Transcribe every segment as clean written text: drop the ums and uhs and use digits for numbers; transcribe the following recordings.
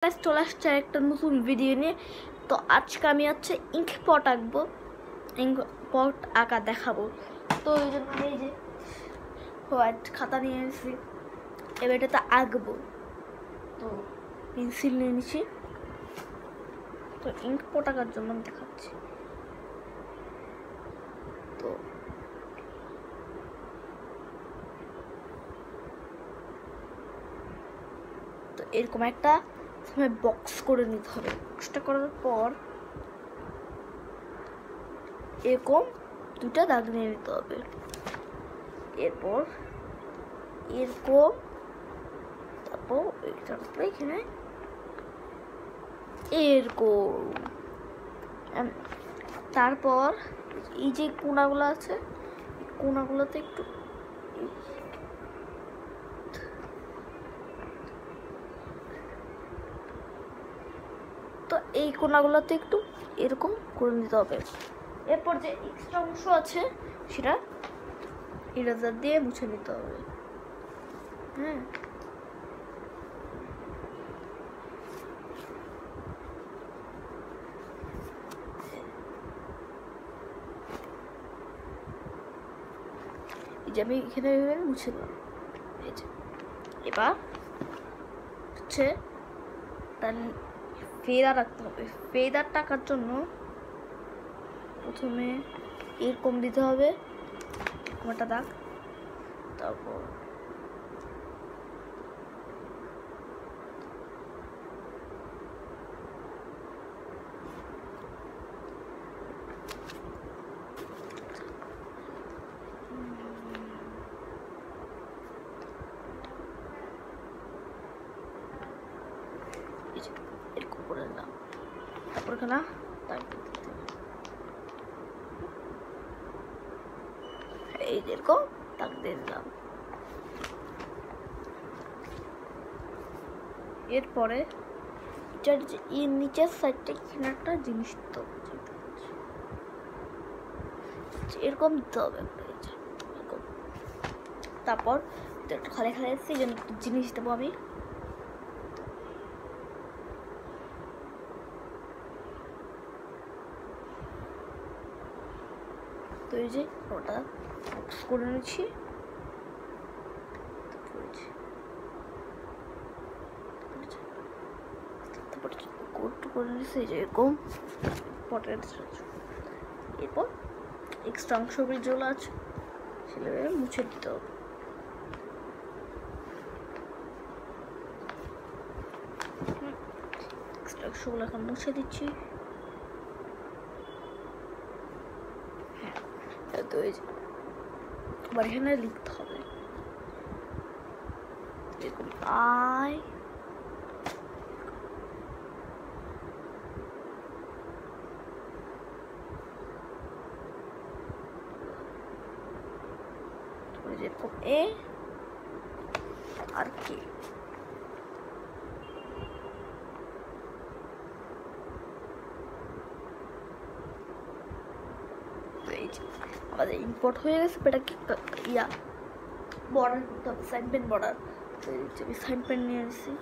চলে আসছে একটা নতুন ভিডিও নিয়ে। তো আজকে আমি হচ্ছে ইঙ্ক পট আঁকবো, ইঙ্ক পট আঁকা দেখাবো। তো এই জন্য আমি এই যে হোয়াইট খাতা নিয়ে এসেছি, এবার এটাতে আঁকবো। তো পেন্সিল নিয়ে নিচ্ছি। তো ইঙ্ক পট আঁকার জন্য আমি দেখাচ্ছি। তো এরকম একটা বক্স করে নিতে হবে। বক্সটা করার পর এরকম দুটা দাগ নিয়ে নিতে হবে। এরপর এরকম, তারপর এখানে এরকম, তারপর এই যে কোনাগুলো আছে, কোনাগুলোতে একটু তো এই কোনাগুলোতে একটু এরকম করে নিতে হবে। এরপর যে এক্সট্রা অংশ আছে সেটা ইরেজার দিয়ে মুছে নিতে হবে। হ্যাঁ, এই যে আমি এখানে মুছে দিলাম। এই যে এবার হচ্ছে তার ফেদার রাখতে হবে। ফেদার টাকার জন্য প্রথমে এরকম দিতে হবে, এরকম একটা দাগ, তারপর এরকম করে নিলাম। তারপর এখানে এই যেরকম দাগ দিয়ে দিলাম। এরপরে এর নিচের সাইডটা এখানে একটা জিনিস দিতে হবে, এরকম দিতে হবে। তারপর একটু খালি খালি এসেছি যেন একটু জিনিস দেবো আমি। তো এই যে ওটা বক্স করে নিচ্ছি। তারপর কোট করে নিচ্ছি এই যে এরকম পটের। এরপর এক্সট্রা অংশগুলি যেগুলো আছে সেগুলো মুছে দিতে হবে। এক্সট্রা অংশগুলো এখন মুছে দিচ্ছি। হ্যাঁ, তো এই যে আবার এখানে লিখতে হবে এরকম আই, এরকম এ আর কি। আমাদের ইম্পোর্ট হয়ে গেছে, এটাকে ইয়া বর্ডার করতে হবে, সাইড পেন বর্ডার। তো আমি সাইড পেন নিয়ে এসেছি।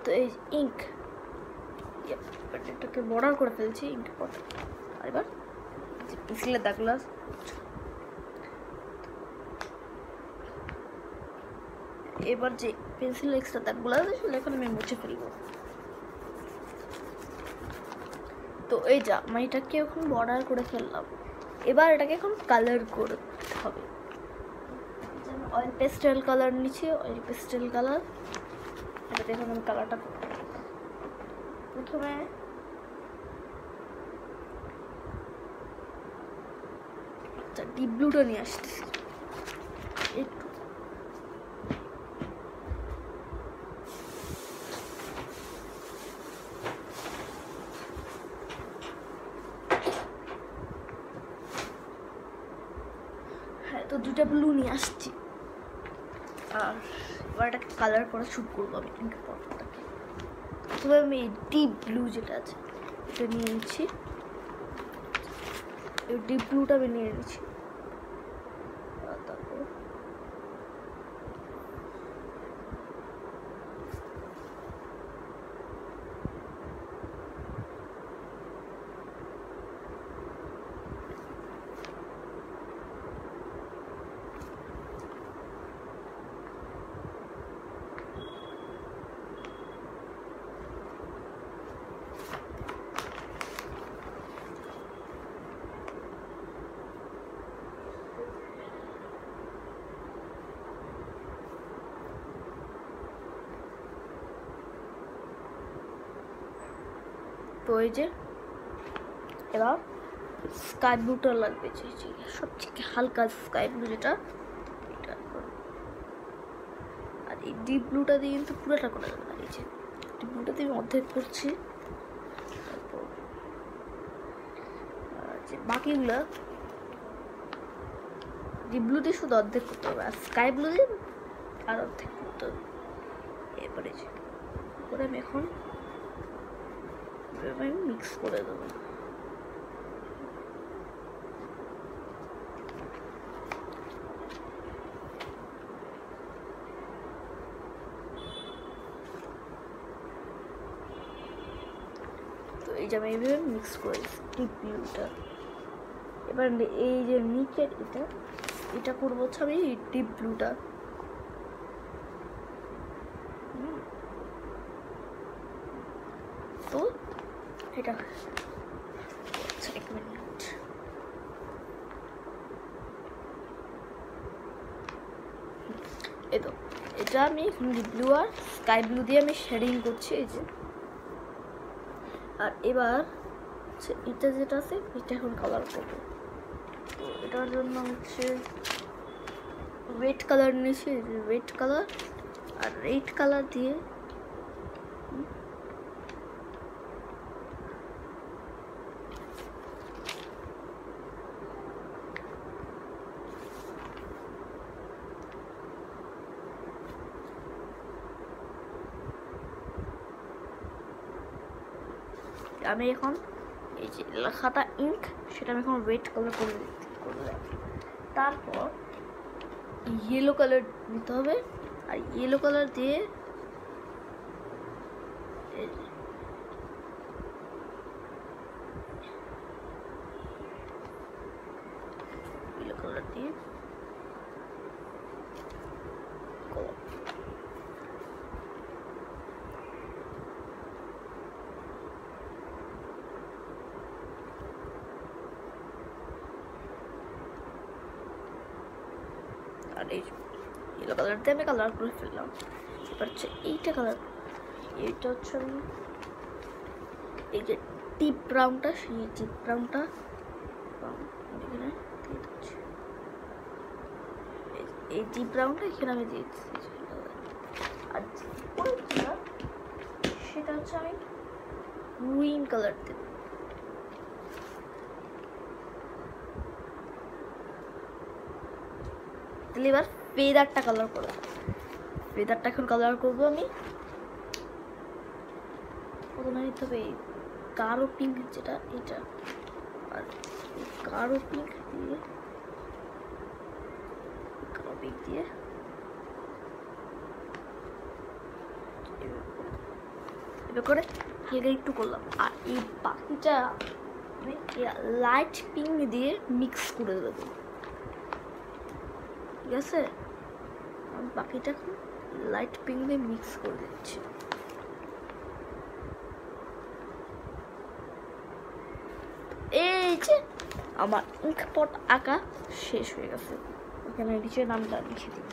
তো এই ইঙ্ক এটাকে বর্ডার করে ফেলছি ইঙ্ক পট। আর এবার পেন্সিলের দাগগুলো এবার যে পেন্সিল এক্সট্রা দাগগুলো আছে সেগুলো এখন আমি মুছে ফেলবো। তো এই জামাইটাকে এখন বর্ডার করে ফেললাম। এবার এটাকে এখন কালার করতে হবে। অয়েল পেস্টেল কালার নিচ্ছি, অয়েল পেস্টেল কালার। এটাতে এখন আমি কালারটা করব। প্রথমে ডিপ ব্লুটা নিয়ে আসতেছি একটু। হ্যাঁ, তো দুটা ব্লু নিয়ে আসছি। আর এবার এটাকে কালার করা শুরু করবো আমি ইঙ্ক পটটাকে। প্রথমে আমি এই ডিপ ব্লু যেটা আছে এটা নিয়ে নিচ্ছি। এই ডিপ ব্লুটা আমি নিয়ে নিচ্ছি। তারপর তো এই যে এবার স্কাই ব্লুটা লাগবে, যে সবথেকে হালকা স্কাই ব্লু যেটা, এটা। আর এই ডিপ ব্লুটা দিয়ে কিন্তু পুরোটা করা যাবে না। এই যে ডিপ ব্লুটা দিয়ে আমি অর্ধেক করছি। তারপর যে বাকিগুলো ডিপ ব্লু দিয়ে শুধু অর্ধেক করতে হবে, আর স্কাই ব্লু দিয়ে আর অর্ধেক করতে হবে। এরপরে যে করে আমি এখন মিক্স করে দেবো। তো এই যে আমি এইভাবে মিক্স করে ডিপ ব্লুটা। এবার এই যে নিচের এটা করবো হচ্ছে আমি ডিপ ব্লুটা। তো এটা আচ্ছা, 1 মিনিট। এই তো এটা আমি ডিপ ব্লু আর স্কাই ব্লু দিয়ে আমি শেডিং করছি, এই যে। আর এবার এটা যেটা আছে এটা এখন কালার করবো। তো এটার জন্য হচ্ছে রেড কালার নিয়েছি, রেড কালার। আর রেড কালার দিয়ে আমি এখন এই যে লেখাটা ইঙ্ক সেটা আমি এখন রেড কালার করে দিতে। তারপর ইয়েলো কালার নিতে হবে, আর ইয়েলো কালার দিয়ে ইয়েলো কালার দিয়ে আর এই ইয়েলো কালার দিয়ে আমি কালার করে ফেললাম। এবার হচ্ছে এইটা কালার, এইটা হচ্ছে আমি এই যে ডিপ ব্রাউনটা, সেই ডিপ ব্রাউনটা এখানে দিয়ে দিচ্ছি। এই ডিপ ব্রাউনটা এখানে আমি দিয়ে দিচ্ছি। আর সেটা হচ্ছে আমি গ্রিন কালার দেব। তাহলে এবার ফেদারটা কালার করবো। ফেদারটা এখন কালার করবো আমি। প্রথমে নিতে হবে এই গাঢ় পিঙ্ক যেটা, এটা। আর গাঢ় পিঙ্ক দিয়ে এবার করে হালকা একটু করলাম। আর এই বাকিটা লাইট পিঙ্ক দিয়ে মিক্স করে দেবো, ঠিক আছে। বাকিটা লাইট পিঙ্ক দিয়ে মিক্স করে দিচ্ছি। এই যে আমার ইঙ্ক পট আঁকা শেষ হয়ে গেছে। এখানে নিচে নামটা লিখে দিই।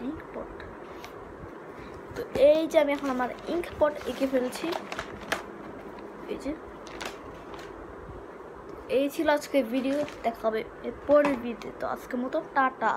ইঙ্ক পট। তো এই যে আমি এখন আমার ইঙ্ক পট এঁকে ফেলছি। এই যে এই ছিল আজকে ভিডিও, দেখা হবে এর পরের ভিডিও। তো আজকের মতো টাটা।